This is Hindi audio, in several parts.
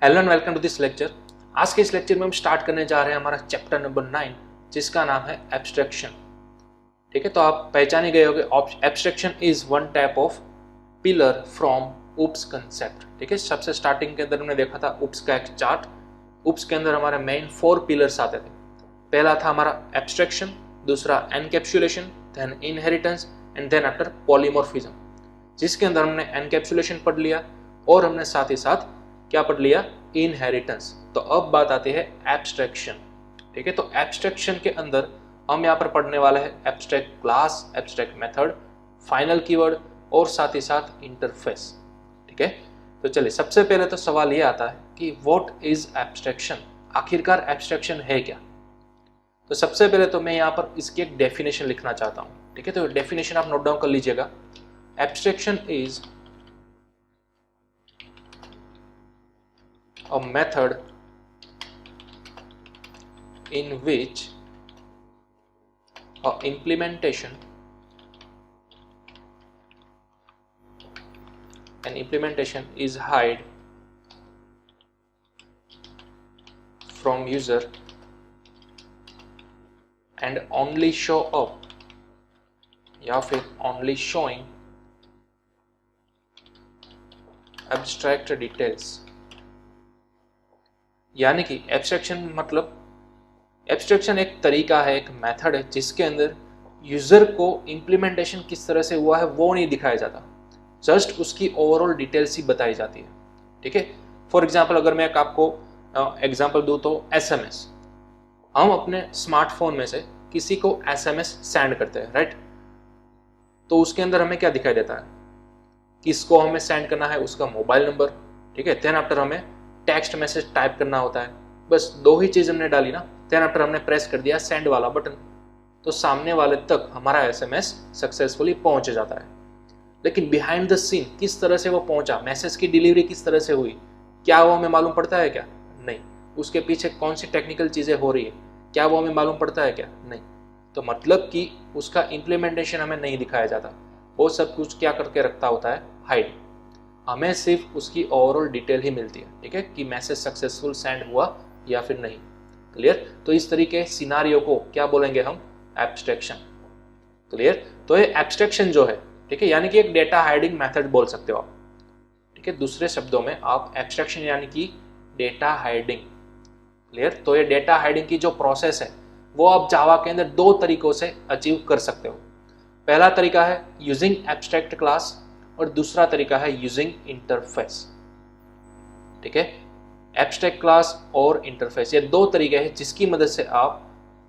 Hello and welcome to this lecture. आज के इस लेक्चर में हम स्टार्ट करने जा रहे हैं हमारा चैप्टर नंबर 9 जिसका नाम है एब्स्ट्रैक्शन। ठीक है, तो आप पहचान ही गए होंगे abstraction is one type of pillar from UPS concept. ठीक है, सबसे स्टार्टिंग के अंदर हमने देखा था UPS का एक चार्ट। UPS के अंदर हमारे मेन 4 पिलर्स आते थे। पहला था हमारा एब्स्ट्रैक्शन, दूसरा encapsulation, then inheritance and then after polymorphism, जिसके अंदर हमने एनकैप्सुलेशन पढ़ लिया और हमने साथ ही साथ क्या पढ़ लिया, इनहेरिटेंस। तो अब बात आती है एब्स्ट्रैक्शन। ठीक है, तो एब्स्ट्रैक्शन के अंदर हम यहाँ पर पढ़ने वाले हैं abstract class, abstract method, final keyword और साथ ही साथ इंटरफेस। ठीक है, तो चलिए सबसे पहले तो सवाल ये आता है कि व्हाट इज एब्स्ट्रैक्शन, आखिरकार एब्स्ट्रैक्शन है क्या। तो सबसे पहले तो मैं यहाँ पर इसकी एक डेफिनेशन लिखना चाहता हूँ। ठीक है, तो डेफिनेशन आप नोट डाउन कर लीजिएगा। Abstraction is a method in which a implementation is hide from user and only show up या फिर only showing abstract details। यानी कि एब्स्ट्रैक्शन मतलब एब्स्ट्रैक्शन एक तरीका है, एक मेथड है जिसके अंदर यूजर को इम्प्लीमेंटेशन किस तरह से हुआ है वो नहीं दिखाया जाता, जस्ट उसकी ओवरऑल डिटेल्स ही बताई जाती है। ठीक है, फॉर एग्जांपल अगर मैं आपको एग्जांपल दूं तो SMS, हम अपने स्मार्टफोन में से किसी को SMS सेंड करते हैं, राइट। तो उसके अंदर हमें क्या दिखाई देता है, किसको हमें सेंड करना है, उसका मोबाइल नंबर। ठीक है, देन आफ्टर हमें टेक्स्ट मैसेज टाइप करना होता है, बस 2 ही चीज हमने डाली ना, देन आफ्टर हमने प्रेस कर दिया सेंड वाला बटन, तो सामने वाले तक हमारा SMS सक्सेसफुली पहुंच जाता है। लेकिन बिहाइंड द सीन किस तरह से वो पहुंचा, मैसेज की डिलीवरी किस तरह से हुई, क्या वो हमें मालूम पड़ता है क्या? नहीं। उसके पीछे कौन सी टेक्निकल चीजें हो रही है, क्या वो हमें मालूम पड़ता है क्या? नहीं। तो मतलब कि उसका इम्प्लीमेंटेशन हमें नहीं दिखाया जाता, वो सब कुछ क्या करके रखता होता है, हाइड। हमें सिर्फ उसकी ओवरऑल डिटेल ही मिलती है। ठीक है, कि मैसेज सक्सेसफुल सेंड हुआ या फिर नहीं। क्लियर। तो इस तरीके सिनारियो को क्या बोलेंगे हम, एब्स्ट्रैक्शन। क्लियर। तो ये एब्स्ट्रैक्शन जो है, ठीक है, यानी कि एक डेटा हाइडिंग मेथड बोल सकते हो आप। ठीक है, दूसरे शब्दों में आप एब्स्ट्रैक्शन यानी कि डेटा हाइडिंग। क्लियर। तो ये डेटा हाइडिंग की जो प्रोसेस है वो आप जावा के अंदर 2 तरीकों से अचीव कर सकते हो। पहला तरीका है यूजिंग एब्स्ट्रैक्ट क्लास और दूसरा तरीका है यूजिंग इंटरफेस। ठीक है, एब्स्ट्रैक्ट क्लास और इंटरफेस, ये 2 तरीके हैं जिसकी मदद से आप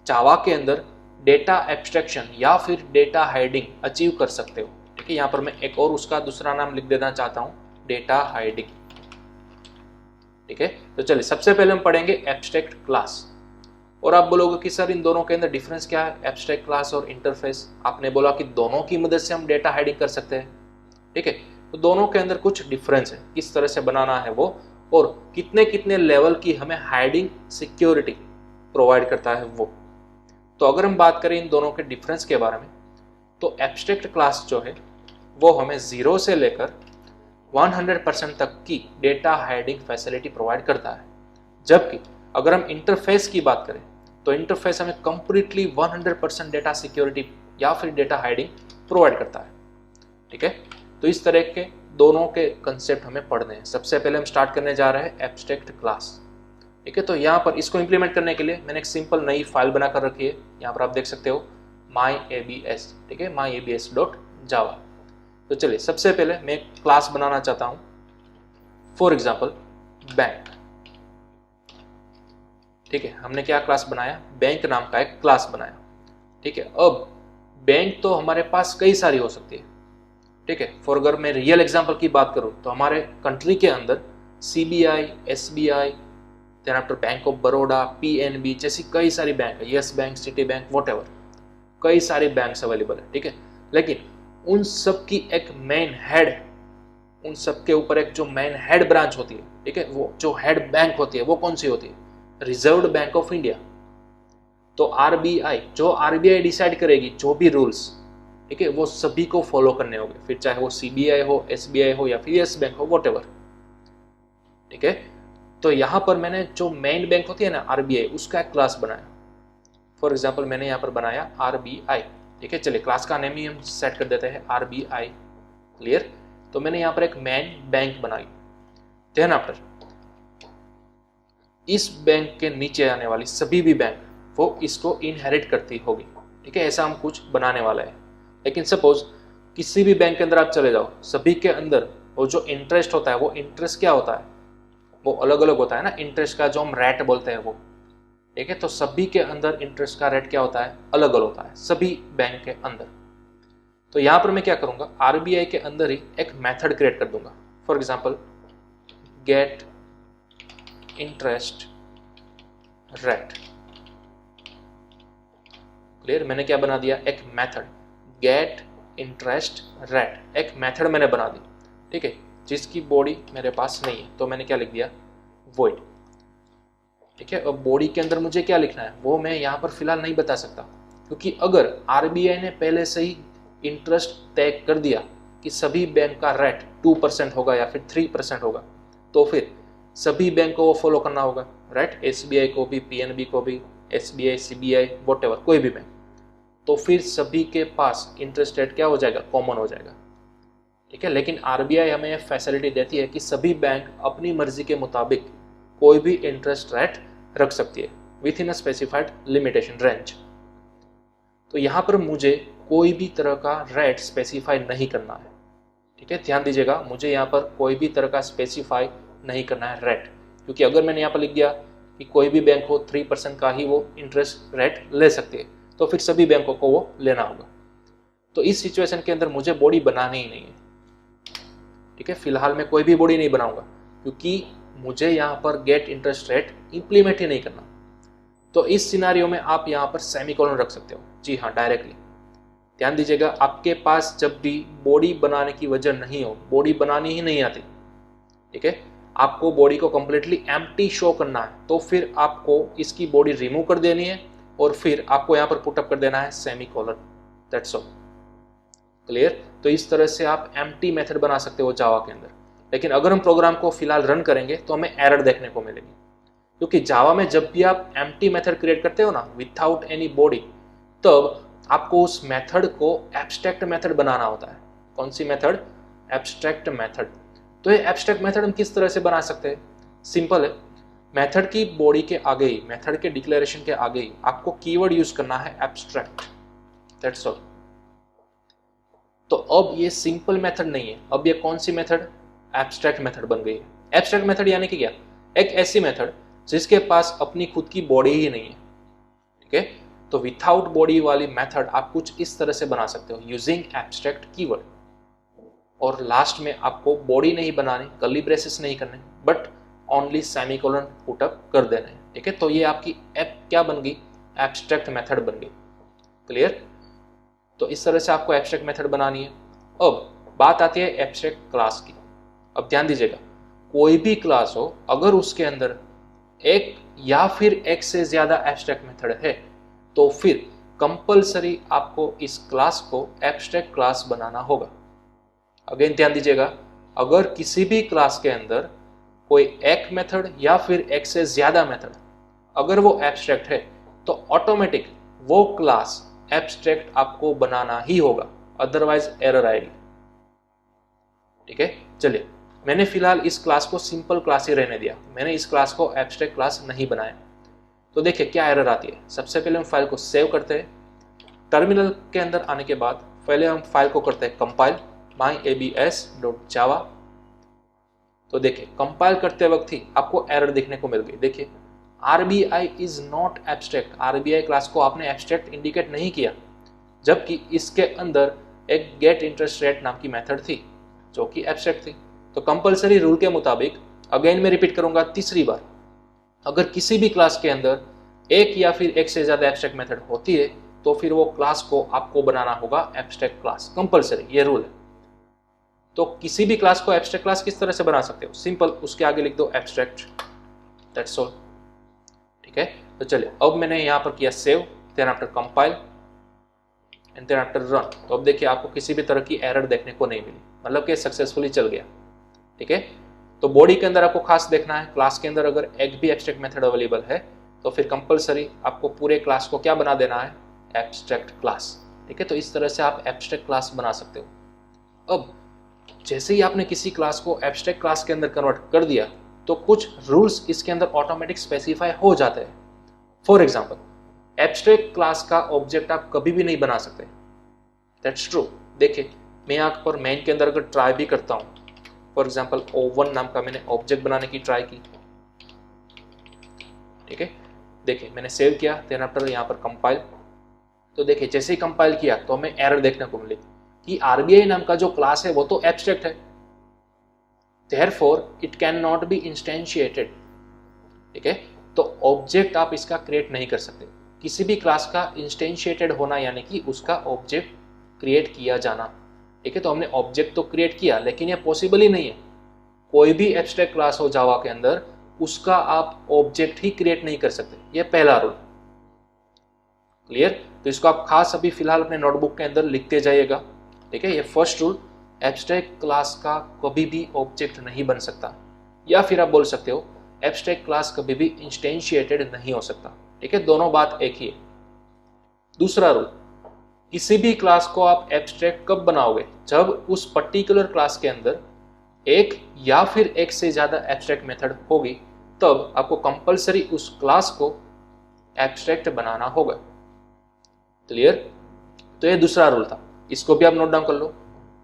जावा के अंदर डेटा एब्स्ट्रैक्शन या फिर डेटा हाइडिंग अचीव कर सकते हो। ठीक है, यहाँ पर मैं एक और उसका दूसरा नाम लिख देना चाहता हूँ, डेटा हाइडिंग। ठीक है, तो चलिए सबसे पहले हम पढ़ेंगे एब्स्ट्रैक्ट क्लास। और आप बोलोगे कि सर इन दोनों के अंदर डिफरेंस क्या है, एब्स्ट्रैक्ट क्लास और इंटरफेस। आपने बोला कि दोनों की मदद से हम डेटा हाइडिंग कर सकते हैं। ठीक है, तो दोनों के अंदर कुछ डिफरेंस है, किस तरह से बनाना है वो, और कितने कितने लेवल की हमें हाइडिंग सिक्योरिटी प्रोवाइड करता है वो। तो अगर हम बात करें इन दोनों के डिफरेंस के बारे में, तो एब्स्ट्रैक्ट क्लास जो है वो हमें 0 से लेकर 100% तक की डेटा हाइडिंग फैसिलिटी प्रोवाइड करता है। जबकि अगर हम इंटरफेस की बात करें तो इंटरफेस हमें कंप्लीटली 100% डेटा सिक्योरिटी या फिर डेटा हाइडिंग प्रोवाइड करता है। ठीक है, तो इस तरह के दोनों के कंसेप्ट हमें पढ़ने हैं। सबसे पहले हम स्टार्ट करने जा रहे हैं एब्स्ट्रैक्ट क्लास। ठीक है, तो यहाँ पर इसको इंप्लीमेंट करने के लिए मैंने एक सिंपल नई फाइल बनाकर रखी है, यहाँ पर आप देख सकते हो myabs। ठीक है, myabs.java। तो चलिए सबसे पहले मैं एक क्लास बनाना चाहता हूँ, फॉर एग्जाम्पल बैंक। ठीक है, हमने क्या क्लास बनाया, बैंक नाम का एक क्लास बनाया। ठीक है, अब बैंक तो हमारे पास कई सारी हो सकती है। ठीक है, फॉर अगर मैं रियल एग्जांपल की बात करूं तो हमारे कंट्री के अंदर CBI, SBI, then after bank of Baroda, PNB जैसी कई सारी बैंक है, Yes Bank, Citibank, whatever, कई सारे बैंक्स अवेलेबल है। ठीक है, लेकिन उन सब की एक मेन हेड, उन सब के ऊपर एक जो मेन हेड ब्रांच होती है, ठीक है, वो जो हेड बैंक होती है वो कौन सी होती है, रिजर्व्ड बैंक ऑफ इंडिया। तो RBI, जो RBI डिसाइड करेगी जो भी रूल्स, ठीक है, वो सभी को फॉलो करने होंगे, फिर चाहे वो CBI हो, SBI हो या फिर यस बैंक हो, व्हाटएवर। ठीक है, तो यहाँ पर मैंने जो मेन बैंक होती है ना आरबीआई, उसका एक क्लास बनाया। फॉर एग्जाम्पल मैंने यहाँ पर बनाया आरबीआई। ठीक है, चलिए क्लास का नेम ही हम सेट कर देते हैं आरबीआई। क्लियर। तो मैंने यहाँ पर एक मेन बैंक बनाई। देन आफ्टर इस बैंक के नीचे आने वाली सभी भी बैंक वो इसको इनहेरिट करती होगी। ठीक है, ऐसा हम कुछ बनाने वाला है। लेकिन सपोज किसी भी बैंक के अंदर आप चले जाओ, सभी के अंदर वो जो इंटरेस्ट होता है, वो इंटरेस्ट क्या होता है, वो अलग अलग होता है ना। इंटरेस्ट का जो हम रेट बोलते हैं वो, ठीक है। तो सभी के अंदर इंटरेस्ट का रेट क्या होता है, अलग अलग होता है सभी बैंक के अंदर। तो यहां पर मैं क्या करूंगा, आरबीआई के अंदर ही एक मेथड क्रिएट कर दूंगा। For example get interest rate. Clear. मैंने क्या बना दिया, एक मेथड गेट इंटरेस्ट रेट, एक मेथड मैंने बना दी। ठीक है, जिसकी बॉडी मेरे पास नहीं है, तो मैंने क्या लिख दिया, void। ठीक है, अब बॉडी के अंदर मुझे क्या लिखना है वो मैं यहाँ पर फिलहाल नहीं बता सकता, क्योंकि अगर आरबीआई ने पहले से ही इंटरेस्ट तय कर दिया कि सभी बैंक का रेट 2% होगा या फिर 3% होगा, तो फिर सभी बैंक को वो फॉलो करना होगा, राइट। एसबीआई को भी, पीएनबी को भी, एसबीआई, सीबीआई, व्हाटएवर, कोई भी बैंक। तो फिर सभी के पास इंटरेस्ट रेट क्या हो जाएगा, कॉमन हो जाएगा। ठीक है, लेकिन आरबीआई हमें यह फैसिलिटी देती है कि सभी बैंक अपनी मर्जी के मुताबिक कोई भी इंटरेस्ट रेट रख सकती है with in a specified limitation range. तो यहाँ पर मुझे कोई भी तरह का रेट स्पेसिफाई नहीं करना है। ठीक है, ध्यान दीजिएगा, मुझे यहाँ पर कोई भी तरह का स्पेसिफाई नहीं करना है रेट, क्योंकि अगर मैंने यहाँ पर लिख दिया कि कोई भी बैंक हो 3% का ही वो इंटरेस्ट रेट ले सकती है, तो फिर सभी बैंकों को वो लेना होगा। तो इस सिचुएशन के अंदर मुझे बॉडी बनानी ही नहीं है। ठीक है, फिलहाल मैं कोई भी बॉडी नहीं बनाऊंगा, क्योंकि मुझे यहाँ पर गेट इंटरेस्ट रेट इंप्लीमेंट ही नहीं करना। तो इस सिनारियो में आप यहाँ पर सेमीकोलन रख सकते हो। जी हाँ, डायरेक्टली। ध्यान दीजिएगा, आपके पास जब भी बॉडी बनाने की वजह नहीं हो, बॉडी बनानी ही नहीं आती, ठीक है, आपको बॉडी को कंप्लीटली एम्प्टी शो करना है, तो फिर आपको इसकी बॉडी रिमूव कर देनी है और फिर आपको यहाँ पर पुटअप कर देना है सेमीकोलन। That's all. क्लियर। तो इस तरह से आप एम्प्टी मेथड बना सकते हो जावा के अंदर। लेकिन अगर हम प्रोग्राम को फिलहाल रन करेंगे तो हमें एरर देखने को मिलेगी, क्योंकि जावा में जब भी आप एम्प्टी मेथड क्रिएट करते हो ना विदाउट एनी बॉडी, तब आपको उस मेथड को एब्स्ट्रैक्ट मेथड बनाना होता है। कौन सी मेथड, एब्स्ट्रैक्ट मेथड। तो ये एब्स्ट्रैक्ट मेथड हम किस तरह से बना सकते हैं, सिंपल है। मेथड की बॉडी के आगे ही, मेथड के डिक्लेरेशन के आगे ही आपको कीवर्ड यूज करना है एब्स्ट्रैक्ट। That's all. तो अब ये सिंपल मेथड नहीं है, अब ये कौन सी मेथड, एब्स्ट्रैक्ट मेथड बन गई है। एब्स्ट्रैक्ट मेथड यानी कि क्या, एक ऐसी मेथड जिसके पास अपनी खुद की बॉडी ही नहीं है। ठीक है, तो विदाउट बॉडी वाली मेथड आप कुछ इस तरह से बना सकते हो यूजिंग एब्स्ट्रैक्ट कीवर्ड। और लास्ट में आपको बॉडी नहीं बनानी, कर्ली ब्रेसेस नहीं करने, बट ओनली सेमीकोलन पुटअप कर देना है। ठीक है, तो ये आपकी ऐप क्या बन गई, एब्स्ट्रैक्ट मेथड बन गई। क्लियर। तो इस तरह से आपको एब्स्ट्रैक्ट मेथड बनानी है। अब बात आती है एब्स्ट्रैक्ट क्लास की। अब ध्यान दीजिएगा, कोई भी क्लास हो, अगर उसके अंदर एक या फिर एक से ज्यादा एब्स्ट्रैक्ट मेथड है, तो फिर कंपलसरी आपको इस क्लास को एब्स्ट्रैक्ट क्लास बनाना होगा। अगेन ध्यान दीजिएगा, अगर किसी भी क्लास के अंदर कोई एक मेथड या फिर एक से ज्यादा मेथड अगर वो एब्स्ट्रैक्ट है, तो ऑटोमेटिक वो क्लास एब्स्ट्रैक्ट आपको बनाना ही होगा, अदरवाइज एरर आएगी। ठीक है, चलिए, मैंने फिलहाल इस क्लास को सिंपल क्लास ही रहने दिया, मैंने इस क्लास को एब्स्ट्रैक्ट क्लास नहीं बनाया। तो देखिए क्या एरर आती है। सबसे पहले हम फाइल को सेव करते हैं। टर्मिनल के अंदर आने के बाद पहले हम फाइल को करते हैं कंपाइल myabs.java। तो देखिए कंपाइल करते वक्त ही आपको एरर देखने को मिल गई। देखिए RBI is not abstract, RBI class को आपने एब्स्ट्रैक्ट इंडिकेट नहीं किया, जबकि इसके अंदर एक गेट इंटरेस्ट रेट नाम की मेथड थी जो कि एब्स्ट्रैक्ट थी। तो कंपलसरी रूल के मुताबिक, अगेन मैं रिपीट करूंगा तीसरी बार, अगर किसी भी क्लास के अंदर एक या फिर एक से ज्यादा एब्स्ट्रैक्ट मेथड होती है, तो फिर वो क्लास को आपको बनाना होगा एब्स्ट्रैक्ट क्लास, कंपलसरी, ये रूल है। तो किसी भी क्लास को एब्स्ट्रैक्ट क्लास किस तरह से बना सकते हो, सिंपल, उसके आगे लिख दो एब्स्ट्रैक्ट, दैट्स ऑल। ठीक है, तो चलिए, अब मैंने यहाँ पर किया save, then after compile and then after run. तो अब देखिए आपको किसी भी तरह की एरर देखने को नहीं मिली, मतलब कि सक्सेसफुली चल गया। ठीक है, तो बॉडी के अंदर आपको खास देखना है, क्लास के अंदर अगर एक भी एब्स्ट्रैक्ट मेथड अवेलेबल है तो फिर कंपलसरी आपको पूरे क्लास को क्या बना देना है, एब्स्ट्रैक्ट क्लास। ठीक है, तो इस तरह से आप एब्स्ट्रैक्ट क्लास बना सकते हो। अब जैसे ही आपने किसी क्लास को एब्स्ट्रैक्ट क्लास के अंदर कन्वर्ट कर दिया तो कुछ रूल्स इसके अंदर ऑटोमेटिक स्पेसिफाई हो जाते हैं। फॉर एग्जाम्पल, एब्स्ट्रैक्ट क्लास का ऑब्जेक्ट आप कभी भी नहीं बना सकते। That's true. देखिए, मैं यहाँ पर मेन के अंदर अगर ट्राई भी करता हूँ, फॉर एग्जाम्पल O1 नाम का मैंने ऑब्जेक्ट बनाने की ट्राई की। ठीक है, देखिए मैंने सेव किया, देन आफ्टर यहाँ पर कंपाइल। तो देखिए जैसे ही कंपाइल किया तो हमें एरर देखने को मिली कि RBI नाम का जो क्लास है वो तो एब्स्ट्रैक्ट है, therefore it cannot be instantiated। ठीक है, तो ऑब्जेक्ट आप इसका क्रिएट नहीं कर सकते। किसी भी क्लास का इंस्टेंशिएटेड होना यानी कि उसका ऑब्जेक्ट क्रिएट किया जाना। ठीक है, तो हमने ऑब्जेक्ट तो क्रिएट किया लेकिन ये पॉसिबल ही नहीं है। कोई भी एब्स्ट्रैक्ट क्लास हो जावा के अंदर उसका आप ऑब्जेक्ट ही क्रिएट नहीं कर सकते। ये पहला रूल। क्लियर? तो इसको आप खास अभी फिलहाल अपने नोटबुक के अंदर लिखते जाइएगा। ठीक है, ये फर्स्ट रूल, एब्स्ट्रैक्ट क्लास का कभी भी ऑब्जेक्ट नहीं बन सकता, या फिर आप बोल सकते हो एब्स्ट्रैक्ट क्लास कभी भी इंस्टेंशिएटेड नहीं हो सकता। ठीक है, दोनों बात एक ही है। दूसरा रूल, किसी भी क्लास को आप एब्स्ट्रैक्ट कब बनाओगे, जब उस पर्टिकुलर क्लास के अंदर एक या फिर एक से ज्यादा एब्स्ट्रैक्ट मेथड होगी, तब आपको कंपलसरी उस क्लास को एब्स्ट्रैक्ट बनाना होगा। क्लियर? तो ये दूसरा रूल था, इसको भी आप नोट डाउन कर लो।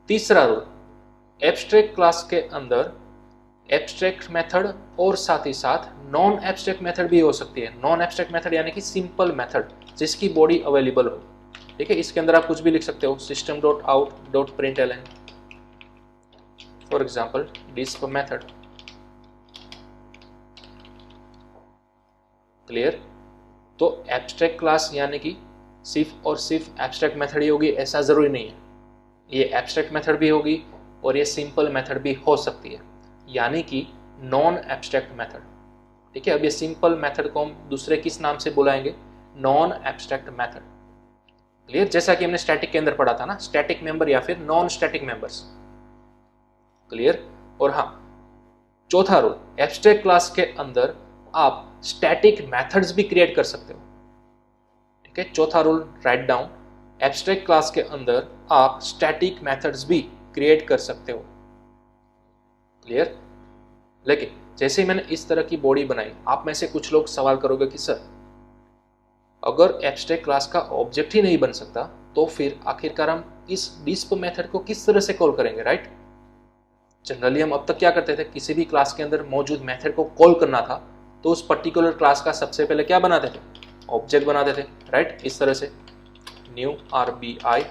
तीसरा रूल, एब्स्ट्रैक्ट क्लास के अंदर एब्स्ट्रैक्ट मेथड और साथ ही साथ नॉन एब्स्ट्रैक्ट मेथड भी हो सकती है। नॉन एब्स्ट्रैक्ट मेथड यानी कि सिंपल मेथड जिसकी बॉडी अवेलेबल हो। ठीक है, इसके अंदर आप कुछ भी लिख सकते हो, system.out.println for example disp method. Clear? तो एब्स्ट्रैक्ट क्लास यानी कि सिर्फ और सिर्फ एब्स्ट्रैक्ट मेथड ही होगी ऐसा जरूरी नहीं है। ये एब्स्ट्रैक्ट मेथड भी होगी और ये सिंपल मेथड भी हो सकती है, यानी कि नॉन एब्स्ट्रैक्ट मेथड। ठीक है, अब ये सिंपल मेथड को हम दूसरे किस नाम से बुलाएंगे, नॉन एब्स्ट्रैक्ट मेथड। क्लियर? जैसा कि हमने स्टैटिक के अंदर पढ़ा था ना, स्टैटिक मेंबर या फिर नॉन स्टैटिक मेंबर्स। क्लियर? और हाँ, चौथा रूल, एब्स्ट्रैक्ट क्लास के अंदर आप स्टैटिक मेथड्स भी क्रिएट कर सकते हो। ठीक है, चौथा rule write down, abstract class के अंदर आप स्टैटिक मेथड्स भी क्रिएट कर सकते हो। क्लियर? लेकिन जैसे ही मैंने इस तरह की बॉडी बनाई, आप में से कुछ लोग सवाल करोगे कि सर अगर एब्स्ट्रैक्ट क्लास का ऑब्जेक्ट ही नहीं बन सकता तो फिर आखिरकार हम इस डिस्प मेथड को किस तरह से कॉल करेंगे, राइट? जनरली हम अब तक क्या करते थे, किसी भी क्लास के अंदर मौजूद मेथड को कॉल करना था तो उस पर्टिकुलर क्लास का सबसे पहले क्या बनाते थे, ऑब्जेक्ट बनाते थे, राइट? इस तरह से new RBI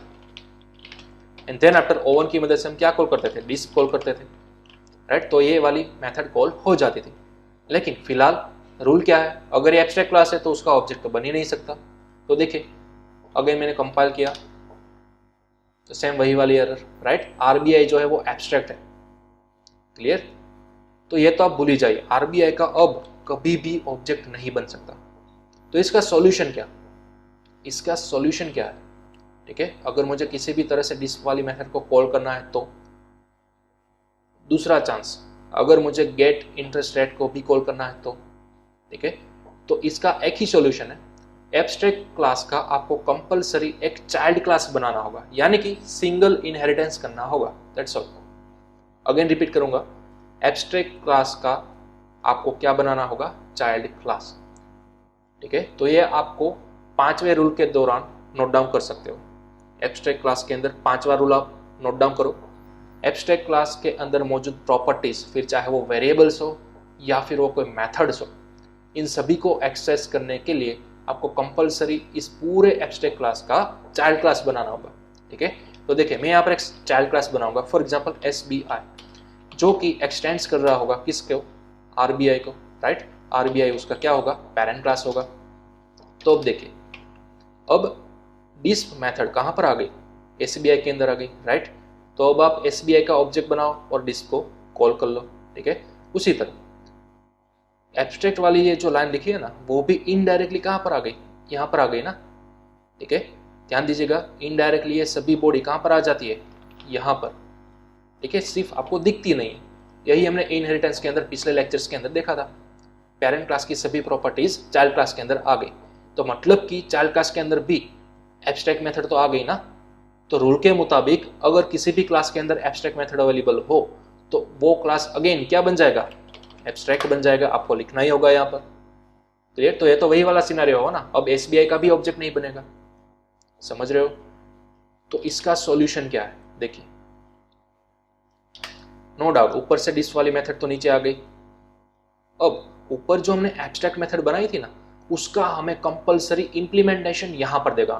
and then after O1 की मदद से हम क्या कॉल करते थे, डिस्प कॉल करते थे, राइट? तो ये वाली मेथड कॉल हो जाती थी। लेकिन फिलहाल रूल क्या है, अगर ये एब्स्ट्रैक्ट क्लास है तो उसका ऑब्जेक्ट तो बन ही नहीं सकता। तो देखिए अगेन मैंने कंपाइल किया तो सेम वही वाली एरर, राइट? RBI जो है वो एब्स्ट्रैक्ट है। क्लियर? तो ये तो आप भूल ही जाइए, RBI का अब कभी भी ऑब्जेक्ट नहीं बन सकता। तो इसका सॉल्यूशन क्या, इसका सॉल्यूशन क्या है? ठीक है, अगर मुझे किसी भी तरह से डिस्प वाली मेथड को कॉल करना है तो दूसरा चांस, अगर मुझे गेट इंटरेस्ट रेट को भी कॉल करना है तो, ठीक है, तो इसका एक ही सॉल्यूशन है, एब्स्ट्रैक्ट क्लास का आपको कंपलसरी एक चाइल्ड क्लास बनाना होगा, यानी कि सिंगल इनहेरिटेंस करना होगा। That's all. अगेन रिपीट करूंगा, एब्स्ट्रैक्ट क्लास का आपको क्या बनाना होगा, चाइल्ड क्लास। ठीक है, तो ये आपको 5वें रूल के दौरान नोट डाउन कर सकते हो। एब्स्ट्रैक्ट क्लास के अंदर 5वां रूल आप नोट डाउन करो। एब्स्ट्रैक्ट क्लास के अंदर मौजूद प्रॉपर्टीज, फिर चाहे वो वेरिएबल्स हो या फिर वो कोई मेथड्स हो, इन सभी को एक्सेस करने के लिए आपको कंपलसरी इस पूरे एब्स्ट्रैक्ट क्लास का चाइल्ड क्लास बनाना होगा। ठीक है, तो देखिए मैं यहाँ पर एक चाइल्ड क्लास बनाऊंगा, फॉर एग्जांपल SBI, जो कि एक्सटेंड्स कर रहा होगा किसको, RBI को, राइट? RBI उसका क्या होगा, पेरेंट क्लास होगा। तो अब देखिए, अब डिस्प मेथड कहाँ पर आ गई, SBI के अंदर आ गई, राइट? तो अब आप SBI का ऑब्जेक्ट बनाओ और डिस्प को कॉल कर लो। ठीक है, उसी तरह एब्स्ट्रैक्ट वाली ये जो लाइन लिखी है ना, वो भी इनडायरेक्टली कहाँ पर आ गई, यहाँ पर आ गई ना। ठीक है, ध्यान दीजिएगा, इनडायरेक्टली ये सभी बॉडी कहाँ पर आ जाती है, यहाँ पर। ठीक है, सिर्फ आपको दिखती नहीं है, यही हमने इनहेरिटेंस के अंदर पिछले लेक्चर्स के अंदर देखा था। पेरेंट क्लास की सभी प्रॉपर्टीज चाइल्ड क्लास के अंदर आ गई, तो मतलब कि चाइल्ड क्लास के अंदर भी एब्स्ट्रैक्ट मेथड तो आ गई ना। तो रूल के मुताबिक अगर किसी भी क्लास के अंदर एब्स्ट्रैक्ट मेथड अवेलेबल हो तो वो क्लास अगेन क्या बन जाएगा, एब्स्ट्रैक्ट बन जाएगा। आपको लिखना ही होगा यहाँ पर, क्लियर। तो ये तो वही वाला सिनेरियो होगा ना, अब एसबीआई का भी ऑब्जेक्ट नहीं बनेगा, समझ रहे हो। तो इसका सॉल्यूशन क्या है, देखिए नो डाउट ऊपर से डिस वाली मेथड तो नीचे आ गई। अब ऊपर जो हमने एब्स्ट्रैक्ट मेथड बनाई थी ना, उसका हमें कंपलसरी इंप्लीमेंटेशन यहां पर देगा,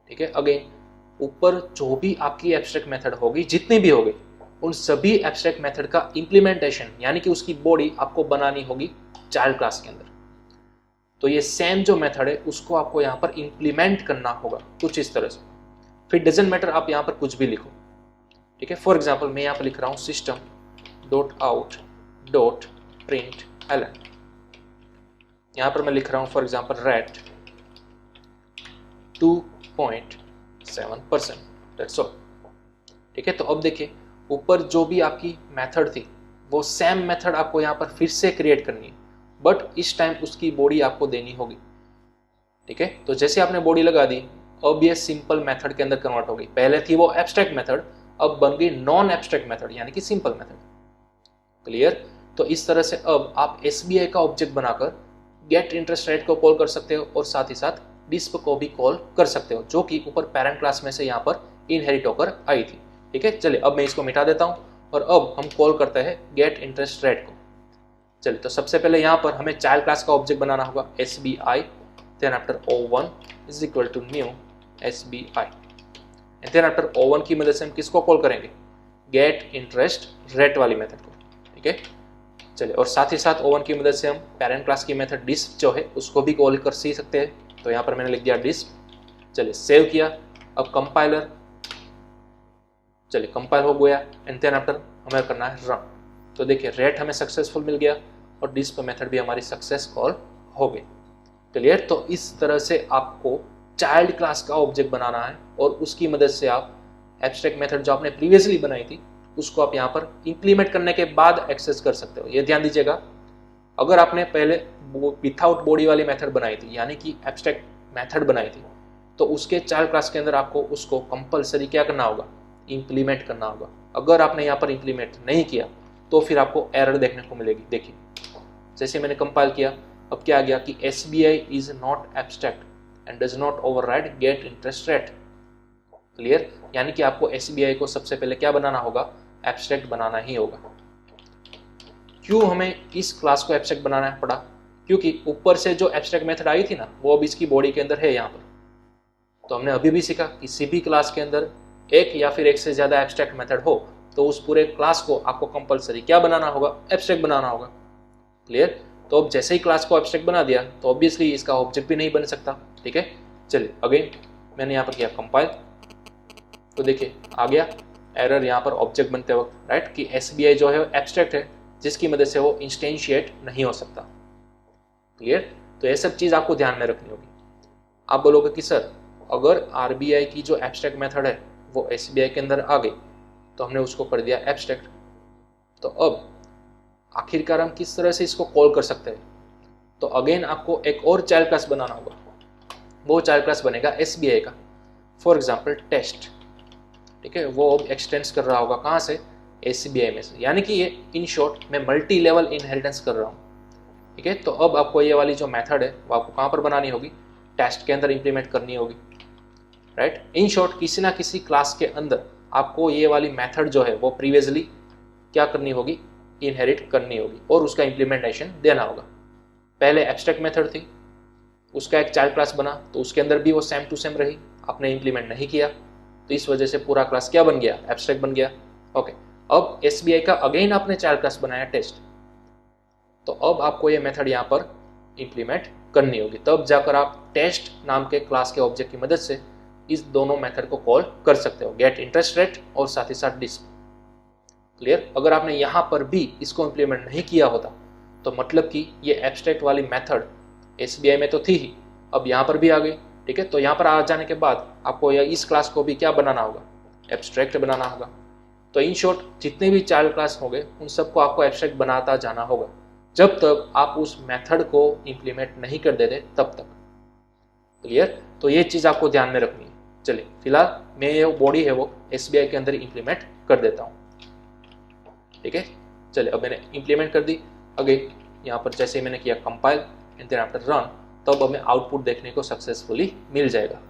ठीक है। अगेन ऊपर जो भी आपकी एब्स्ट्रैक्ट मेथड होगी, जितनी भी होगी, उन सभी एब्स्ट्रैक्ट मेथड का इंप्लीमेंटेशन यानी कि उसकी बॉडी आपको बनानी होगी चाइल्ड क्लास के अंदर। तो ये सेम जो मेथड है उसको आपको यहाँ पर इंप्लीमेंट करना होगा कुछ इस तरह से। फिर डजंट मैटर आप यहाँ पर कुछ भी लिखो, ठीक है। फॉर एग्जाम्पल मैं यहाँ पर लिख रहा हूँ system.out.println, यहाँ पर मैं लिख रहा हूँ for example rate 2.7%, that's all, ठीक है। तो अब देखिए ऊपर जो भी आपकी मेथड थी वो सेम मेथड आपको यहाँ पर फिर से क्रिएट करनी है, बट इस टाइम उसकी बॉडी आपको देनी होगी, ठीक है। तो जैसे आपने बॉडी लगा दी, अब ये सिंपल मेथड के अंदर कन्वर्ट हो गई। पहले थी वो एब्स्ट्रैक्ट मेथड, अब बन गई नॉन एब्स्ट्रैक्ट मेथड यानी कि सिंपल मेथड, क्लियर। तो इस तरह से अब आप एसबीआई का ऑब्जेक्ट बनाकर गेट इंटरेस्ट रेट को कॉल कर सकते हो और साथ ही साथ डिस्प को भी कॉल कर सकते हो, जो कि ऊपर पेरेंट क्लास में से यहाँ पर इनहेरिट होकर आई थी, ठीक है। चलिए अब मैं इसको मिटा देता हूँ और अब हम कॉल करते हैं गेट इंटरेस्ट रेट को। चलिए तो सबसे पहले यहाँ पर हमें चाइल्ड क्लास का ऑब्जेक्ट बनाना होगा SBI, then after O1 is equal to new SBI, and then after O1 की मदद से हम किसको कॉल करेंगे, गेट इंटरेस्ट रेट वाली मेथड को, ठीक है। चलिए और साथ ही साथ O1 की मदद से हम पेरेंट क्लास की मेथड डिस्प जो है उसको भी कॉल कर सी सकते हैं। तो यहाँ पर मैंने लिख दिया डिस्प। चलिए सेव किया, अब कंपाइलर, चलिए कंपाइल हो गया, एंड देन आफ्टर हमें करना है रन। तो देखिए रेट हमें सक्सेसफुल मिल गया और डिस्प मेथड भी हमारी सक्सेस कॉल हो गई, क्लियर। तो इस तरह से आपको चाइल्ड क्लास का ऑब्जेक्ट बनाना है और उसकी मदद से आप एब्स्ट्रैक्ट मेथड जो आपने प्रीवियसली बनाई थी उसको आप यहाँ पर इंप्लीमेंट करने के बाद एक्सेस कर सकते हो। ये ध्यान दीजिएगा, अगर आपने पहले विथआउट बॉडी वाली मेथड बनाई थी यानी कि एब्स्ट्रैक्ट मेथड बनाई थी, तो उसके चाइल्ड क्लास के अंदर आपको उसको कंपलसरी क्या करना होगा, इंप्लीमेंट करना होगा। अगर आपने यहाँ पर इंप्लीमेंट नहीं किया तो फिर आपको एरर देखने को मिलेगी। देखिए जैसे मैंने कंपाइल किया, अब क्या आ गया कि SBI is not abstract and does not override get interest rate, clear. यानी कि आपको SBI को सबसे पहले क्या बनाना होगा, एब्स्ट्रैक्ट बनाना ही होगा। क्यों हमें इस क्लास को एब्स्ट्रैक्ट बनाना पड़ा, क्योंकि ऊपर से जो एब्स्ट्रैक्ट मेथड आई थी ना वो अब इसकी बॉडी के अंदर है यहाँ पर। तो हमने अभी भी सीखा किसी भी क्लास के अंदर एक या फिर एक से ज्यादा एब्स्ट्रैक्ट मेथड हो तो उस पूरे क्लास को आपको कंपलसरी क्या बनाना होगा, एब्स्ट्रैक्ट बनाना होगा, क्लियर। तो अब जैसे ही क्लास को एब्स्ट्रैक्ट बना दिया तो ऑब्वियसली इसका ऑब्जेक्ट भी नहीं बन सकता, ठीक है। चलिए अगेन मैंने यहाँ पर किया कंपाइल, तो देखिए आ गया एरर यहाँ पर ऑब्जेक्ट बनते वक्त, राइट, कि SBI जो है एब्स्ट्रैक्ट है जिसकी मदद से वो इंस्टेंशिएट नहीं हो सकता, क्लियर। तो ये सब चीज़ आपको ध्यान में रखनी होगी। आप बोलोगे कि सर अगर RBI की जो एब्स्ट्रैक्ट मेथड है वो SBI के अंदर आ गई तो हमने उसको कर दिया एब्स्ट्रैक्ट, तो अब आखिरकार हम किस तरह से इसको कॉल कर सकते हैं। तो अगेन आपको एक और चाइल्ड क्लास बनाना होगा, वो चाइल्ड क्लास बनेगा SBI का, फॉर एग्जाम्पल टेस्ट, ठीक है। वो अब एक्सटेंड्स कर रहा होगा कहाँ से, SBI में से, यानी कि ये इन शॉर्ट मैं मल्टी लेवल इनहेरिटेंस कर रहा हूँ, ठीक है। तो अब आपको ये वाली जो मेथड है वो आपको कहाँ पर बनानी होगी, टेस्ट के अंदर इंप्लीमेंट करनी होगी, राइट। इन शॉर्ट किसी ना किसी क्लास के अंदर आपको ये वाली मेथड जो है वो प्रीवियसली क्या करनी होगी, इनहेरिट करनी होगी और उसका इंप्लीमेंटेशन देना होगा। पहले एब्स्ट्रैक्ट मेथड थी, उसका एक चाइल्ड क्लास बना तो उसके अंदर भी वो सेम टू सेम रही, आपने इंप्लीमेंट नहीं किया तो इस वजह से पूरा क्लास क्या बन गया, एब्स्ट्रैक्ट बन गया, ओके। अब SBI का अगेन आपने चाइल्ड क्लास बनाया टेस्ट, तो अब आपको ये मेथड यहाँ पर इंप्लीमेंट करनी होगी, तब जाकर आप टेस्ट नाम के क्लास के ऑब्जेक्ट की मदद से इस दोनों मेथड को कॉल कर सकते हो, गेट इंटरेस्ट रेट और साथ ही साथ डिस्प, क्लियर। अगर आपने यहाँ पर भी इसको इंप्लीमेंट नहीं किया होता तो मतलब कि ये एब्स्ट्रैक्ट वाली मेथड SBI में तो थी ही, अब यहाँ पर भी आ गई, ठीक है। तो यहाँ पर आ जाने के बाद आपको इस क्लास को भी क्या बनाना होगा, एब्स्ट्रैक्ट बनाना होगा, तो इन शॉर्ट जितने भी चाइल्ड क्लास होंगे उन सबको आपको एब्स्ट्रैक्ट बनाता जाना होगा जब तक आप उस मेथड को इम्प्लीमेंट नहीं कर देते तब तक। क्लियर? तो ये चीज़ आपको ध्यान में रखनी है। चलिए फिलहाल मैं ये बॉडी है वो एसबीआई के अंदर इम्प्लीमेंट कर देता हूँ। ठीक है, चलिए अब मैंने इम्प्लीमेंट कर दी। अगेन यहाँ पर जैसे मैंने किया compile and then after run, तब हमें आउटपुट देखने को सक्सेसफुली मिल जाएगा।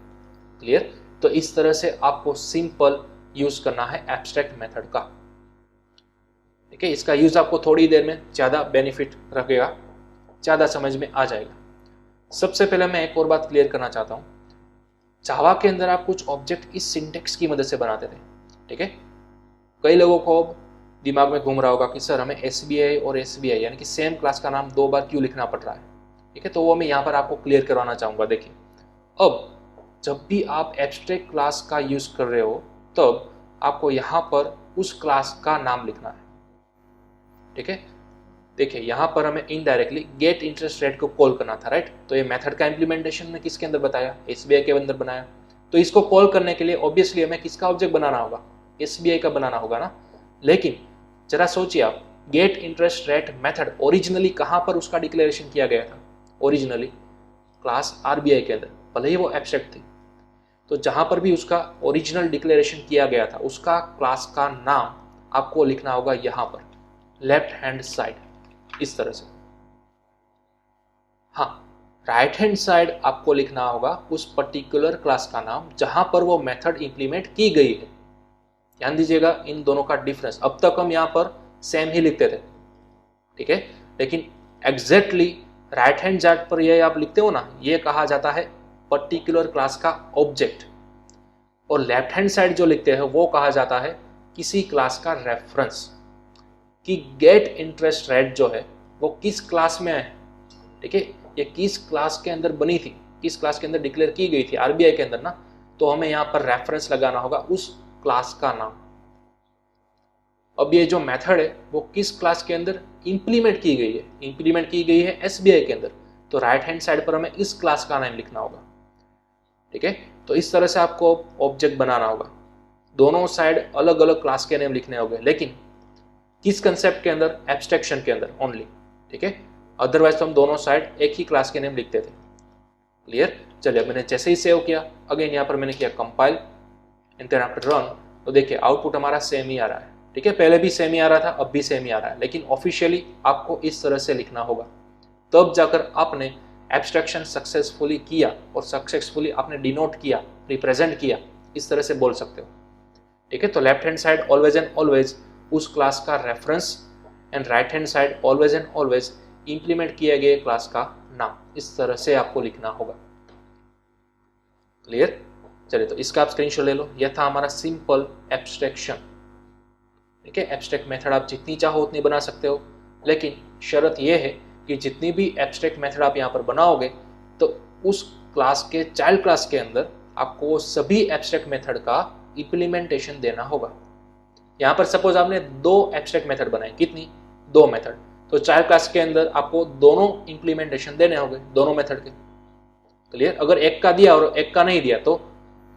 क्लियर? तो इस तरह से आपको सिंपल यूज करना है एब्स्ट्रैक्ट मेथड का। ठीक है, इसका यूज आपको थोड़ी देर में ज़्यादा बेनिफिट रखेगा, ज़्यादा समझ में आ जाएगा। सबसे पहले मैं एक और बात क्लियर करना चाहता हूँ। जावा के अंदर आप कुछ ऑब्जेक्ट इस सिंटेक्स की मदद से बनाते थे। ठीक है, कई लोगों को दिमाग में घूम रहा होगा कि सर हमें एसबीआई और एसबीआई यानी कि सेम क्लास का नाम 2 बार क्यों लिखना पड़ रहा है। ठीक है, तो वो मैं यहाँ पर आपको क्लियर करवाना चाहूँगा। देखिए, अब जब भी आप एब्स्ट्रैक्ट क्लास का यूज कर रहे हो तब आपको यहाँ पर उस क्लास का नाम लिखना है। ठीक है, देखिए यहाँ पर हमें इनडायरेक्टली गेट इंटरेस्ट रेट को कॉल करना था, राइट। तो ये मेथड का इंप्लीमेंटेशन में किसके अंदर बताया, एसबीआई के अंदर बनाया। तो इसको कॉल करने के लिए ऑब्वियसली हमें किसका ऑब्जेक्ट बनाना होगा, एसबीआई का बनाना होगा ना। लेकिन जरा सोचिए आप, get interest rate method originally कहाँ पर उसका डिक्लेरेशन किया गया था, ओरिजिनली क्लास आरबीआई के अंदर, भले ही वो एब्स्ट्रैक्ट थी। तो जहां पर भी उसका ओरिजिनल डिक्लेरेशन किया गया था उसका क्लास का नाम आपको लिखना होगा यहाँ पर लेफ्ट हैंड साइड, इस तरह से। हाँ, राइट हैंड साइड आपको लिखना होगा उस पर्टिकुलर क्लास का नाम जहां पर वो मेथड इंप्लीमेंट की गई है। ध्यान दीजिएगा इन दोनों का डिफरेंस। अब तक हम यहाँ पर सेम ही लिखते थे, ठीक है, लेकिन एग्जैक्टली राइट हैंड साइड पर ये आप लिखते हो ना, ये कहा जाता है पर्टिकुलर क्लास का ऑब्जेक्ट, और लेफ्ट हैंड साइड जो लिखते हैं वो कहा जाता है किसी क्लास का रेफरेंस, कि गेट इंटरेस्ट रेट जो है वो किस क्लास में है। ठीक है, ये किस क्लास के अंदर बनी थी, किस क्लास के अंदर डिक्लेयर की गई थी आरबीआई के अंदर ना, तो हमें यहाँ पर रेफरेंस लगाना होगा उस क्लास का नाम। अब ये जो मेथड है वो किस क्लास के अंदर इंप्लीमेंट की गई है, इंप्लीमेंट की गई है एसबीआई के अंदर, तो राइट हैंड साइड पर हमें इस क्लास का नाम लिखना होगा। ठीक है, तो इस तरह से आपको ऑब्जेक्ट बनाना होगा, दोनों साइड अलग अलग क्लास के नेम लिखने होंगे, लेकिन किस कंसेप्ट के अंदर, एब्स्ट्रैक्शन के अंदर ओनली। ठीक है, अदरवाइज तो हम दोनों साइड एक ही क्लास के नेम लिखते थे। क्लियर? चलिए, मैंने जैसे ही सेव किया, अगेन यहाँ पर मैंने किया compile and then after run, तो देखिए आउटपुट हमारा सेम ही आ रहा है। ठीक है, पहले भी सेम ही आ रहा था, अब भी सेम ही आ रहा है, लेकिन ऑफिशियली आपको इस तरह से लिखना होगा, तब जाकर आपने एब्स्ट्रैक्शन सक्सेसफुली किया और सक्सेसफुली आपने डिनोट किया, रिप्रेजेंट किया, इस तरह से बोल सकते हो। ठीक है, तो left hand side always and always उस क्लास का reference and right hand side always and always implement किए गए क्लास का नाम, इस तरह से आपको लिखना होगा। क्लियर? चलिए, तो इसका आप स्क्रीनशॉट ले लो। यह था हमारा सिंपल एब्स्ट्रैक्शन। ठीक है, एब्स्ट्रैक्ट मेथड आप जितनी चाहो उतनी बना सकते हो, लेकिन शर्त यह है कि जितनी भी एब्स्ट्रैक्ट मेथड आप यहाँ पर बनाओगे तो उस क्लास के चाइल्ड क्लास के अंदर आपको सभी एब्स्ट्रैक्ट मेथड का इंप्लीमेंटेशन देना होगा। यहाँ पर सपोज आपने 2 एब्स्ट्रैक्ट मेथड बनाए, कितनी, 2 मेथड, तो चाइल्ड क्लास के अंदर आपको दोनों इंप्लीमेंटेशन देने होंगे, दोनों मेथड के। क्लियर? अगर एक का दिया और एक का नहीं दिया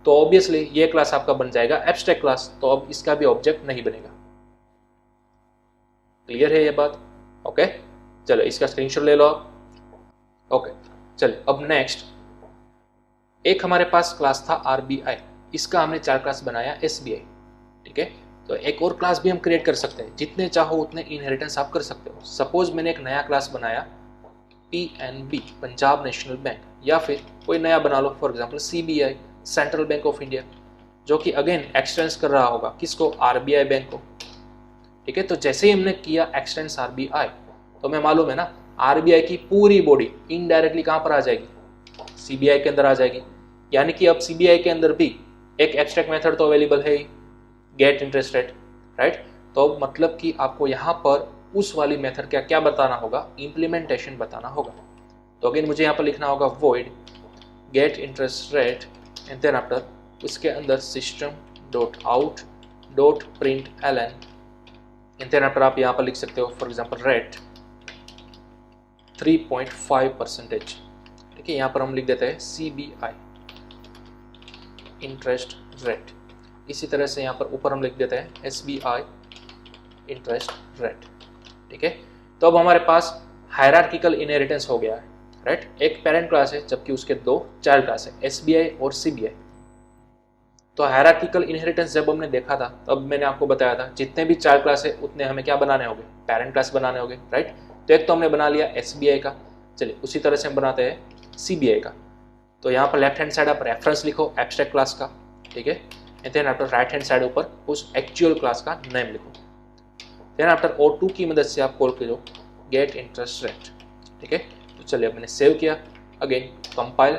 तो ऑब्वियसली ये क्लास आपका बन जाएगा एब्स्ट्रैक्ट क्लास, तो अब इसका भी ऑब्जेक्ट नहीं बनेगा। क्लियर है ये बात? ओके, चलो इसका स्क्रीनशॉट ले लो आप। ओके, चलो अब नेक्स्ट, एक हमारे पास क्लास था आरबीआई, इसका हमने 4 क्लास बनाया एसबीआई। ठीक है, तो एक और क्लास भी हम क्रिएट कर सकते हैं, जितने चाहो उतने इनहेरिटेंस आप कर सकते हो। सपोज मैंने एक नया क्लास बनाया पीएनबी, पंजाब नेशनल बैंक, या फिर कोई नया बना लो, for example CBI, central bank of India, जो कि अगेन एक्सटेंस कर रहा होगा किसको, आरबीआई बैंक को। ठीक है, तो जैसे ही हमने किया एक्सटेंस आरबीआई, तो हमें मालूम है ना आरबीआई की पूरी बॉडी इनडायरेक्टली कहाँ पर आ जाएगी, सीबीआई के अंदर आ जाएगी। यानी कि अब सीबीआई के अंदर भी एक एब्स्ट्रैक्ट मेथड तो अवेलेबल है ही, गेट इंटरेस्ट रेट, राइट। तो मतलब कि आपको यहाँ पर उस वाली मेथड का क्या बताना होगा, इंप्लीमेंटेशन बताना होगा। तो अगेन मुझे यहाँ पर लिखना होगा void get interest rate and then after उसके अंदर system dot out dot println and then after आप यहाँ पर लिख सकते हो फॉर एग्जाम्पल रेट 3.5%। ठीक है, यहाँ पर हम लिख देते हैं CBI इंटरेस्ट रेट। इसी तरह से यहाँ पर ऊपर हम लिख देते हैं SBI इंटरेस्ट रेट। ठीक है, तो अब हमारे पास हायरार्किकल इनहेरिटेंस हो गया है, राइट। एक पेरेंट क्लास है जबकि उसके दो चाइल्ड क्लास है, SBI और CBI। तो हायरार्किकल इनहेरिटेंस जब हमने देखा था तब मैंने आपको बताया था जितने भी चाइल्ड क्लास है उतने हमें क्या बनाने होंगे, पेरेंट क्लास बनाने होंगे, राइट। तो एक तो हमने बना लिया SBI का, चलिए उसी तरह से हम बनाते हैं CBI का। तो यहाँ पर लेफ्ट हैंड साइड आप रेफरेंस लिखो एब्स्ट्रैक्ट क्लास का, ठीक है, and then after right hand side ऊपर उस एक्चुअल क्लास का नेम लिखो। देन आफ्टर O2 की मदद से आप कॉल करो गेट इंटरेस्ट रेट। ठीक है, तो चलिए अब मैंने सेव किया, again compile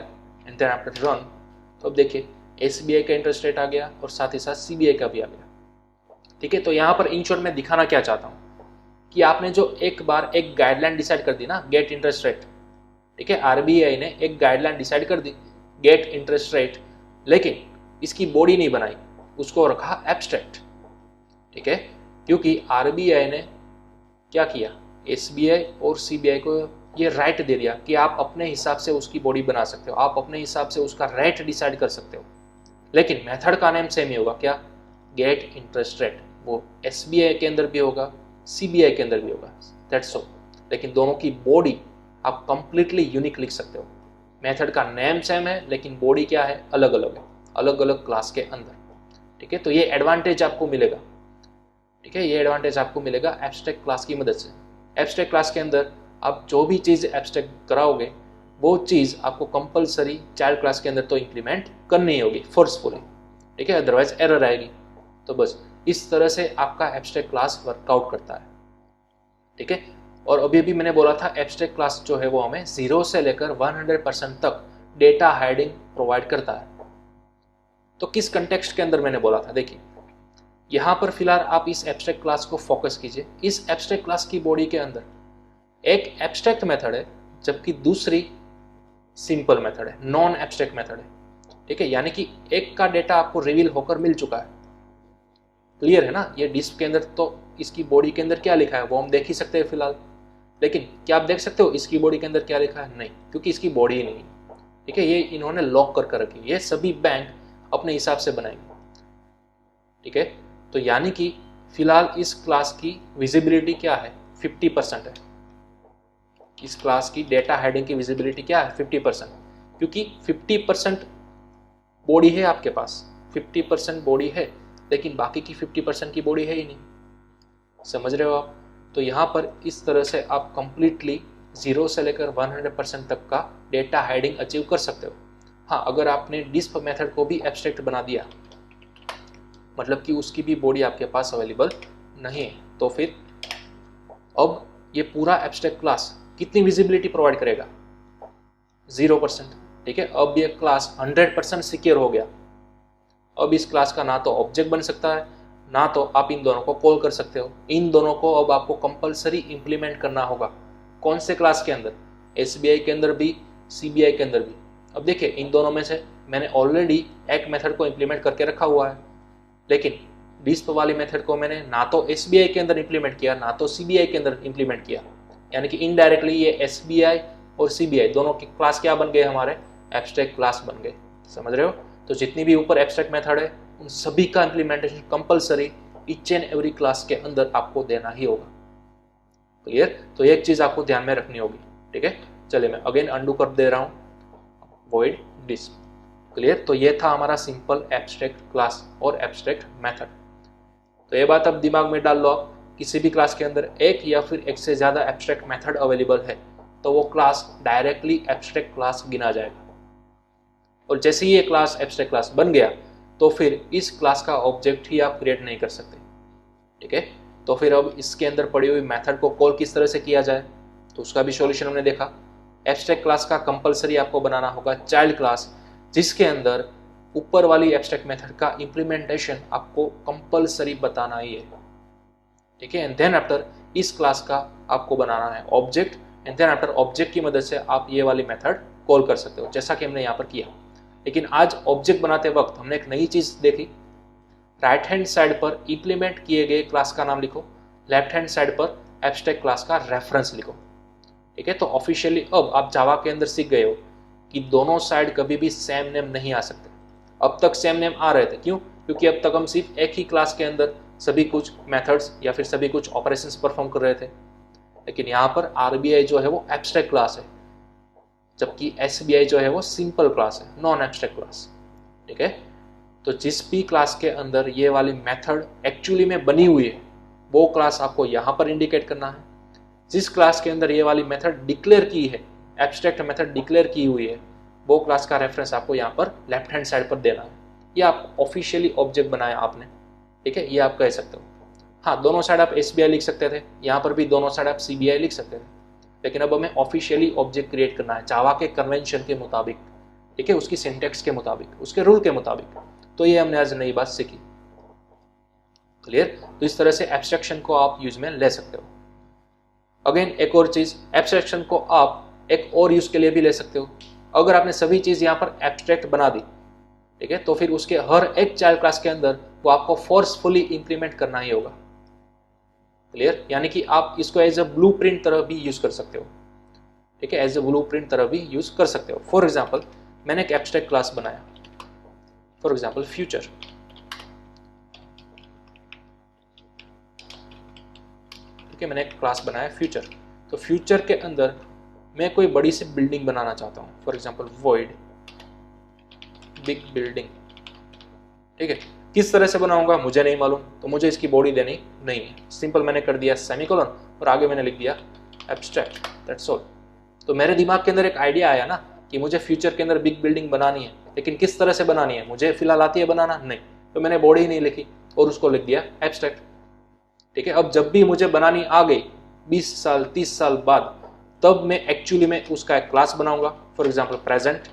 and then after run. तो अब देखिए SBI का इंटरेस्ट रेट आ गया और साथ ही साथ CBI का भी आ गया। ठीक है, तो यहाँ पर इन शॉर्ट मैं दिखाना क्या चाहता हूँ कि आपने जो एक बार एक गाइडलाइन डिसाइड कर दी ना, गेट इंटरेस्ट रेट, ठीक है, RBI ने एक गाइडलाइन डिसाइड कर दी गेट इंटरेस्ट रेट, लेकिन इसकी बॉडी नहीं बनाई, उसको रखा एब्स्ट्रैक्ट। ठीक है, क्योंकि RBI ने क्या किया, SBI और CBI को ये राइट दे दिया कि आप अपने हिसाब से उसकी बॉडी बना सकते हो, आप अपने हिसाब से उसका रेट डिसाइड कर सकते हो, लेकिन मेथड का नेम सेम ही होगा, क्या, गेट इंटरेस्ट रेट। वो SBI के अंदर भी होगा, CBI के अंदर भी होगा, दैट्स ऑल। लेकिन दोनों की बॉडी आप कंप्लीटली यूनिक लिख सकते हो। मेथड का नेम सेम है लेकिन बॉडी क्या है, अलग अलग है, अलग अलग क्लास के अंदर। ठीक है, तो ये एडवांटेज आपको मिलेगा। ठीक है, ये एडवांटेज आपको मिलेगा एब्स्ट्रैक्ट क्लास की मदद से। एब्स्ट्रैक्ट क्लास के अंदर आप जो भी चीज़ एब्स्ट्रैक्ट कराओगे वो चीज़ आपको कंपलसरी चाइल्ड क्लास के अंदर तो इंप्लीमेंट करनी होगी फोर्सफुली। ठीक है, अदरवाइज एरर आएगी। तो बस इस तरह से आपका एब्स्ट्रैक्ट क्लास वर्कआउट करता है। ठीक है, और अभी अभी मैंने बोला था एब्स्ट्रैक्ट क्लास जो है वो हमें 0 से लेकर 100% तक डेटा हाइडिंग प्रोवाइड करता है। तो किस कंटेक्स्ट के अंदर मैंने बोला था, देखिए यहाँ पर फिलहाल आप इस एब्स्ट्रैक्ट क्लास को फोकस कीजिए। इस एब्स्ट्रैक्ट क्लास की बॉडी के अंदर एक एब्स्ट्रैक्ट मेथड है जबकि दूसरी सिंपल मेथड है, नॉन एब्स्ट्रैक्ट मेथड है। ठीक है, यानी कि एक का डेटा आपको रिवील होकर मिल चुका है, क्लियर है ना। ये डिस्क के अंदर तो इसकी बॉडी के अंदर क्या लिखा है वो हम देख ही सकते हैं फिलहाल, लेकिन क्या आप देख सकते हो इसकी बॉडी के अंदर क्या लिखा है, नहीं, क्योंकि इसकी बॉडी ही नहीं। ठीक है, ये इन्होंने लॉक कर रखी, ये सभी बैंक अपने हिसाब से बनाएंगे। ठीक है, तो यानी कि फिलहाल इस क्लास की विजिबिलिटी क्या है, 50% है। इस क्लास की डेटा हेडिंग की विजिबिलिटी क्या है, 50%, क्योंकि 50% बॉडी है आपके पास, 50% बॉडी है, लेकिन बाकी की 50% की बॉडी है ही नहीं। समझ रहे हो आप। तो यहाँ पर इस तरह से आप कंप्लीटली 0 से लेकर 100% तक का डेटा हाइडिंग अचीव कर सकते हो। हाँ, अगर आपने डिस्प मेथड को भी एब्स्ट्रैक्ट बना दिया, मतलब कि उसकी भी बॉडी आपके पास अवेलेबल नहीं है, तो फिर अब ये पूरा एब्स्ट्रैक्ट क्लास कितनी विजिबिलिटी प्रोवाइड करेगा, 0%। ठीक है, अब ये क्लास 100% सिक्योर हो गया। अब इस क्लास का ना तो ऑब्जेक्ट बन सकता है, ना तो आप इन दोनों को कॉल कर सकते हो। इन दोनों को अब आपको कंपलसरी इंप्लीमेंट करना होगा। कौन से क्लास के अंदर, SBI के अंदर भी, CBI के अंदर भी। अब देखिए इन दोनों में से मैंने ऑलरेडी एक मेथड को इंप्लीमेंट करके रखा हुआ है, लेकिन डिस्प वाली मेथड को मैंने ना तो SBI के अंदर इंप्लीमेंट किया, ना तो CBI के अंदर इंप्लीमेंट किया, यानी कि इनडायरेक्टली ये SBI और CBI दोनों की क्लास क्या बन गए, हमारे एब्स्ट्रैक्ट क्लास बन गए। समझ रहे हो। तो जितनी भी ऊपर एब्स्ट्रैक्ट मेथड है उन सभी का implementation compulsory each and every class के अंदर आपको देना ही होगा। क्लियर। तो एक चीज आपको ध्यान में रखनी होगी। ठीक है, चलिए मैं अगेन अंडू कर दे रहा हूँ, वॉइड डिस्प। क्लियर। तो ये था हमारा सिंपल एब्स्ट्रैक्ट क्लास और एब्स्ट्रैक्ट मेथड। तो ये बात अब दिमाग में डाल लो, आप किसी भी क्लास के अंदर एक या फिर एक से ज्यादा एब्स्ट्रैक्ट मेथड अवेलेबल है तो वो क्लास डायरेक्टली एब्स्ट्रैक्ट क्लास गिना जाएगा। और जैसे ही ये क्लास एब्स्ट्रैक्ट क्लास बन गया तो फिर इस क्लास का ऑब्जेक्ट ही आप क्रिएट नहीं कर सकते। ठीक है, तो फिर अब इसके अंदर पड़ी हुई मेथड को कॉल किस तरह से किया जाए, तो उसका भी सॉल्यूशन हमने देखा। एब्स्ट्रैक्ट क्लास का कंपलसरी आपको बनाना होगा चाइल्ड क्लास, जिसके अंदर ऊपर वाली एब्स्ट्रैक्ट मेथड का इंप्लीमेंटेशन आपको कंपलसरी बताना ही है। ठीक है, एंड देन आफ्टर इस क्लास का आपको बनाना है object, and then after object की मदद से आप ये वाली मेथड कॉल कर सकते हो, जैसा कि हमने यहाँ पर किया। लेकिन आज ऑब्जेक्ट बनाते वक्त हमने एक नई चीज देखी, राइट हैंड साइड पर इंप्लीमेंट किए गए क्लास का नाम लिखो, लेफ्ट हैंड साइड पर एब्स्ट्रैक्ट क्लास का रेफरेंस लिखो। ठीक है, तो ऑफिशियली अब आप जावा के अंदर सीख गए हो कि दोनों साइड कभी भी सेम नेम नहीं आ सकते। अब तक सेम नेम आ रहे थे, क्यों, क्योंकि अब तक हम सिर्फ एक ही क्लास के अंदर सभी कुछ मेथड्स या फिर सभी कुछ ऑपरेशंस परफॉर्म कर रहे थे। लेकिन यहाँ पर आरबीआई जो है वो एब्स्ट्रैक्ट क्लास है, जबकि एसबीआई जो है वो सिंपल क्लास है, नॉन एब्स्ट्रैक्ट क्लास। ठीक है, तो जिस भी क्लास के अंदर ये वाली मेथड एक्चुअली में बनी हुई है वो क्लास आपको यहाँ पर इंडिकेट करना है। जिस क्लास के अंदर ये वाली मेथड डिक्लेयर की है, एब्स्ट्रैक्ट मेथड डिक्लेयर की हुई है, वो क्लास का रेफरेंस आपको यहाँ पर लेफ्ट हैंड साइड पर देना है। ये आप ऑफिशियली ऑब्जेक्ट बनाया आपने। ठीक है, ये आप कह सकते हो। हाँ, दोनों साइड आप एसबीआई लिख सकते थे, यहाँ पर भी दोनों साइड आप सीबीआई लिख सकते थे, लेकिन अब हमें ऑफिशियली ऑब्जेक्ट क्रिएट करना है जावा के कन्वेंशन के मुताबिक। ठीक है, उसकी सिंटेक्स के मुताबिक, उसके रूल के मुताबिक। तो ये हमने आज नई बात सीखी। क्लियर? तो इस तरह से एब्स्ट्रैक्शन को आप यूज में ले सकते हो। अगेन एक और चीज, एब्स्ट्रैक्शन को आप एक और यूज के लिए भी ले सकते हो। अगर आपने सभी चीज यहाँ पर एब्स्ट्रैक्ट बना दी, ठीक है, तो फिर उसके हर एक चाइल्ड क्लास के अंदर वो आपको फोर्सफुली इंप्लीमेंट करना ही होगा। क्लियर? यानी कि आप इसको एज अ ब्लूप्रिंट तरह भी यूज कर सकते हो। ठीक है, एज अ ब्लूप्रिंट तरह भी यूज कर सकते हो। फॉर एग्जाम्पल, मैंने एक एब्स्ट्रैक्ट क्लास बनाया, फॉर एग्जाम्पल फ्यूचर। ठीक है, मैंने एक क्लास बनाया फ्यूचर। तो फ्यूचर के अंदर मैं कोई बड़ी सी बिल्डिंग बनाना चाहता हूँ, for example void big building. ठीक है, किस तरह से बनाऊंगा मुझे नहीं मालूम, तो मुझे इसकी बॉडी देनी नहीं है। सिंपल मैंने कर दिया सेमीकोलन और आगे मैंने लिख दिया एब्स्ट्रैक्ट, दैट्स ऑल। तो मेरे दिमाग के अंदर एक आइडिया आया ना कि मुझे फ्यूचर के अंदर बिग बिल्डिंग बनानी है, लेकिन किस तरह से बनानी है मुझे फिलहाल आती है बनाना नहीं, तो मैंने बॉडी ही नहीं लिखी और उसको लिख दिया एब्स्ट्रैक्ट। ठीक है, अब जब भी मुझे बनानी आ गई 20 साल 30 साल बाद, तब मैं एक्चुअली में उसका एक क्लास बनाऊंगा, फॉर एग्जाम्पल प्रेजेंट।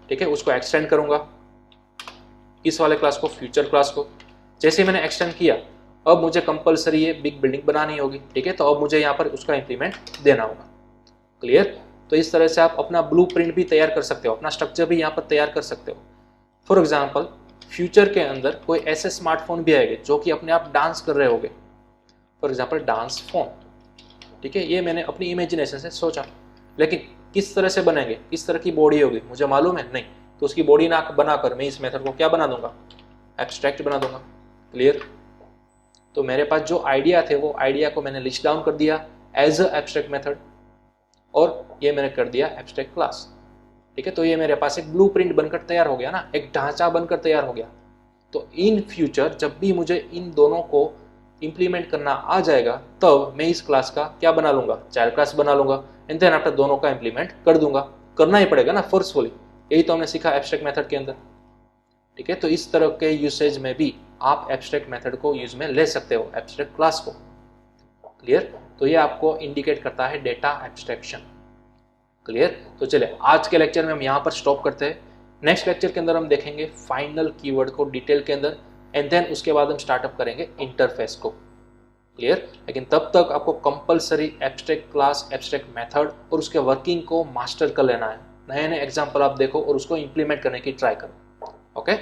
ठीक है, उसको एक्सटेंड करूंगा, इस वाले क्लास को, फ्यूचर क्लास को। जैसे मैंने एक्सटेंड किया, अब मुझे कंपलसरी ये बिग बिल्डिंग बनानी होगी। ठीक है, तो अब मुझे यहाँ पर उसका इंप्लीमेंट देना होगा। क्लियर? तो इस तरह से आप अपना ब्लूप्रिंट भी तैयार कर सकते हो, अपना स्ट्रक्चर भी यहाँ पर तैयार कर सकते हो। फॉर एग्जाम्पल, फ्यूचर के अंदर कोई ऐसे स्मार्टफोन भी आएंगे जो कि अपने आप डांस कर रहे होंगे, फॉर एग्जाम्पल डांस फोन। ठीक है, ये मैंने अपनी इमेजिनेशन से सोचा, लेकिन किस तरह से बनेंगे, किस तरह की बॉडी होगी मुझे मालूम है नहीं, तो उसकी बॉडी ना बनाकर मैं इस मेथड को क्या बना दूंगा, एब्स्ट्रैक्ट बना दूंगा। क्लियर? तो मेरे पास जो आइडिया थे वो आइडिया को मैंने लिस्ट डाउन कर दिया एज अ एब्स्ट्रैक्ट मेथड, और ये मैंने कर दिया एब्स्ट्रैक्ट क्लास। ठीक है, तो ये मेरे पास एक ब्लूप्रिंट बनकर तैयार हो गया ना, एक ढांचा बनकर तैयार हो गया। तो इन फ्यूचर जब भी मुझे इन दोनों को इंप्लीमेंट करना आ जाएगा, तब मैं इस क्लास का क्या बना लूंगा, चाइल्ड क्लास बना लूंगा, एंड देन आफ्टर दोनों का इंप्लीमेंट कर दूंगा। करना ही पड़ेगा ना फोर्सफुली, यही तो हमने सीखा एब्स्ट्रैक्ट मेथड के अंदर। ठीक है, तो इस तरह के यूसेज में भी आप एब्स्ट्रैक्ट मेथड को यूज में ले सकते हो, एब्स्ट्रैक्ट क्लास को। क्लियर? तो ये आपको इंडिकेट करता है डेटा एब्स्ट्रैक्शन। क्लियर? तो चलिए आज के लेक्चर में हम यहाँ पर स्टॉप करते हैं। नेक्स्ट लेक्चर के अंदर हम देखेंगे फाइनल कीवर्ड को डिटेल के अंदर, एंड देन उसके बाद हम स्टार्टअप करेंगे इंटरफेस को। क्लियर? लेकिन तब तक आपको compulsory abstract class, abstract method और उसके वर्किंग को मास्टर कर लेना है। नए नए एग्जाम्पल आप देखो और उसको इंप्लीमेंट करने की ट्राई करो। ओके?